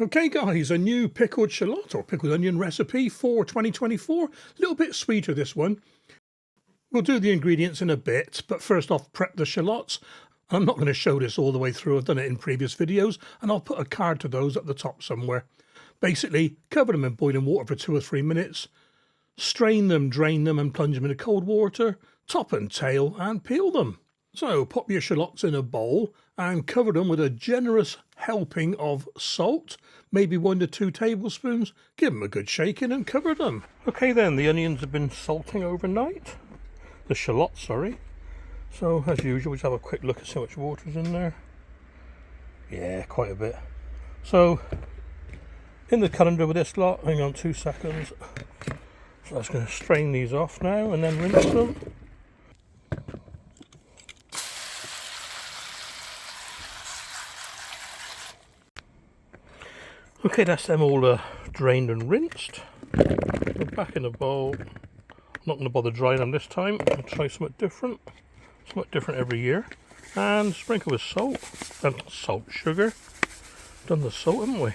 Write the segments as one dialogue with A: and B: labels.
A: Okay guys, a new pickled shallot or pickled onion recipe for 2024. A little bit sweeter this one. We'll do the ingredients in a bit, but first off prep the shallots. I'm not going to show this all the way through, I've done it in previous videos, and I'll put a card to those at the top somewhere. Basically, cover them in boiling water for 2 or 3 minutes, strain them, drain them and plunge them in cold water, top and tail and peel them. So pop your shallots in a bowl and cover them with a generous helping of salt, maybe 1 to 2 tablespoons. Give them a good shaking and cover them. Okay then, the onions have been salting overnight. The shallots, sorry. So as usual, just have a quick look at how much water's in there. Yeah, quite a bit. So in the colander with this lot, hang on 2 seconds. So I'm just going to strain these off now and then rinse them. Okay, that's them all drained and rinsed. They're back in the bowl. I'm not going to bother drying them this time. I'll try something different. Something different every year. And sprinkle with salt. Sugar. Done the salt, haven't we?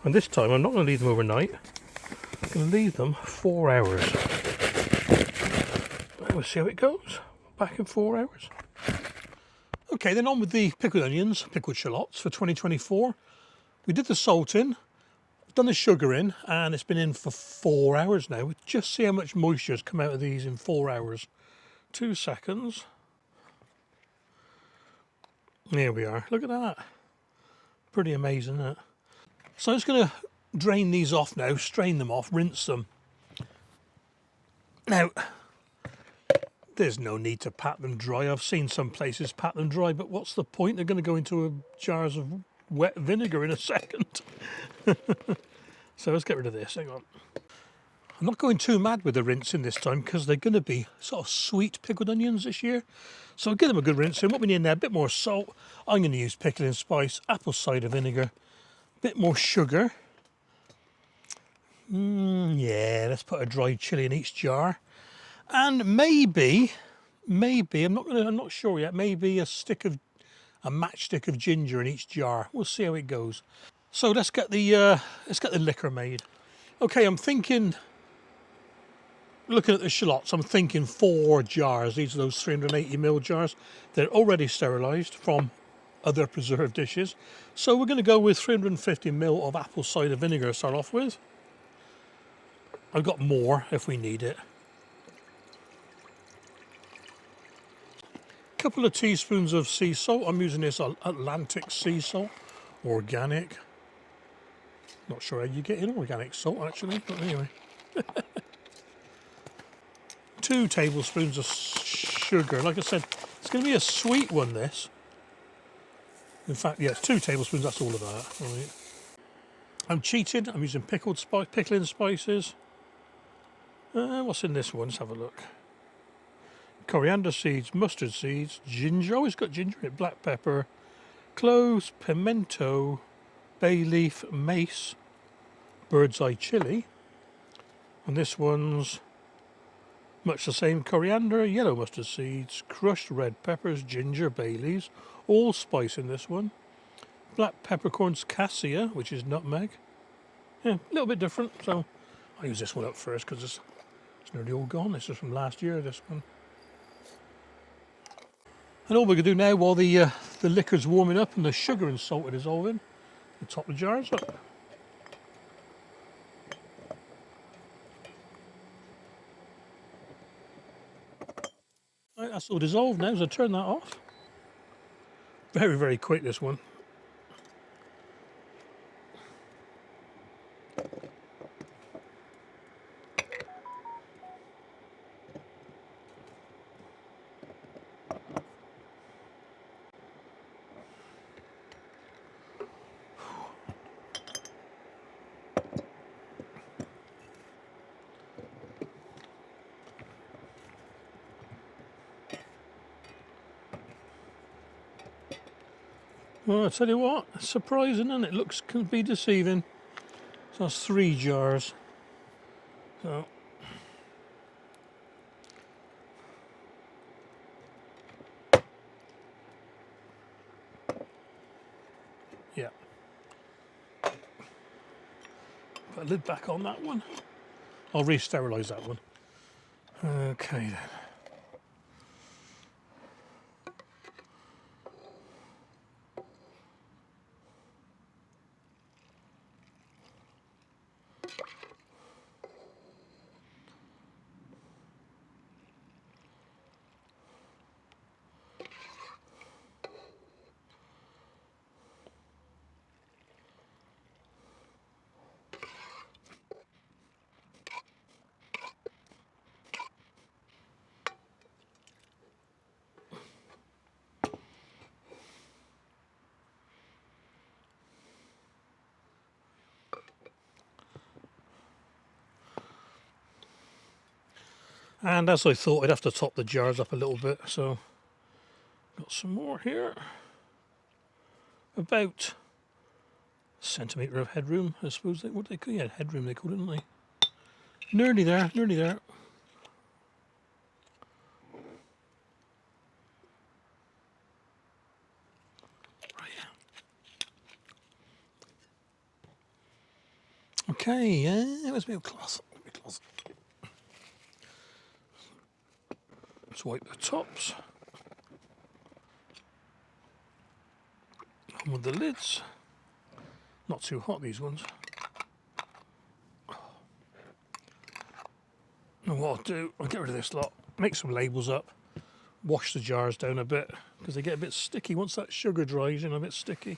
A: And this time I'm not going to leave them overnight. I'm going to leave them 4 hours. We'll see how it goes. Back in 4 hours. Okay, then on with the pickled onions, pickled shallots for 2024. We did the salt in, done the sugar in, and it's been in for 4 hours now. Just see how much moisture has come out of these in 4 hours. 2 seconds. There we are. Look at that. Pretty amazing, isn't it? So I'm just going to drain these off now, strain them off, rinse them. Now, there's no need to pat them dry. I've seen some places pat them dry, but what's the point? They're going to go into jars of wet vinegar in a second. So let's get rid of this. Hang on. I'm not going too mad with the rinsing this time because they're going to be sort of sweet pickled onions this year. So I'll give them a good rinsing. What we need now, a bit more salt. I'm going to use pickling spice, apple cider vinegar, a bit more sugar. Yeah, let's put a dried chilli in each jar. And maybe, I'm not sure yet, maybe a matchstick of ginger in each jar. We'll see how it goes. So let's get the liquor made. Okay, I'm thinking, looking at the shallots, I'm thinking 4 jars. These are those 380ml jars. They're already sterilised from other preserved dishes. So we're going to go with 350ml of apple cider vinegar to start off with. I've got more if we need it. Couple of teaspoons of sea salt. I'm using this Atlantic sea salt, organic. Not sure how you get in organic salt actually, but anyway. 2 tablespoons of sugar. Like I said, it's going to be a sweet one, this. In fact, yes, 2 tablespoons, that's all of that. Right. I'm cheating, I'm using pickling spices. What's in this one? Let's have a look. Coriander seeds, mustard seeds, ginger, always got ginger in it, black pepper, cloves, pimento, bay leaf, mace, bird's eye chilli, and this one's much the same: coriander, yellow mustard seeds, crushed red peppers, ginger, bay leaves, allspice in this one, black peppercorns, cassia, which is nutmeg. Yeah, a little bit different, so I'll use this one up first because it's nearly all gone. This is from last year, this one. And all we're going to do now, while the liquor's warming up and the sugar and salt are dissolving, we'll top the jars up. Right, that's all dissolved now, so turn that off. Very, very quick, this one. Well, I'll tell you what, it's surprising, and it looks can be deceiving. So that's 3 jars. So yeah, Put a lid back on that one. I'll re-sterilise that one. Okay then. And as I thought, I'd have to top the jars up a little bit, so got some more here. About a centimetre of headroom, I suppose. What they call, yeah, headroom they call it, don't they? Nearly there, nearly there. Right. Okay, let's be close. Let's wipe the tops. On with the lids. Not too hot, these ones. And what I'll do, I'll get rid of this lot, make some labels up, wash the jars down a bit, because they get a bit sticky. Once that sugar dries, you know, a bit sticky.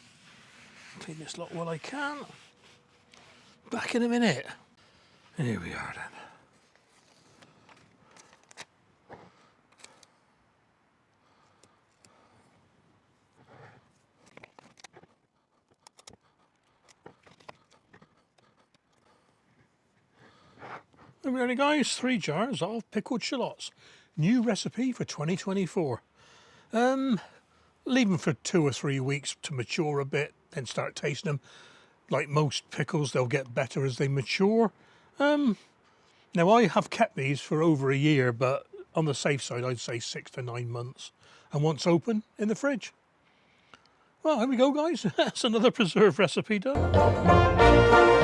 A: Clean this lot while I can. Back in a minute. Here we are then. There we are guys, 3 jars of pickled shallots. New recipe for 2024. Leave them for 2 or 3 weeks to mature a bit, then start tasting them. Like most pickles, they'll get better as they mature. Now I have kept these for over a year, but on the safe side I'd say 6 to 9 months. And once open, in the fridge. Well, here we go guys, that's another preserve recipe done.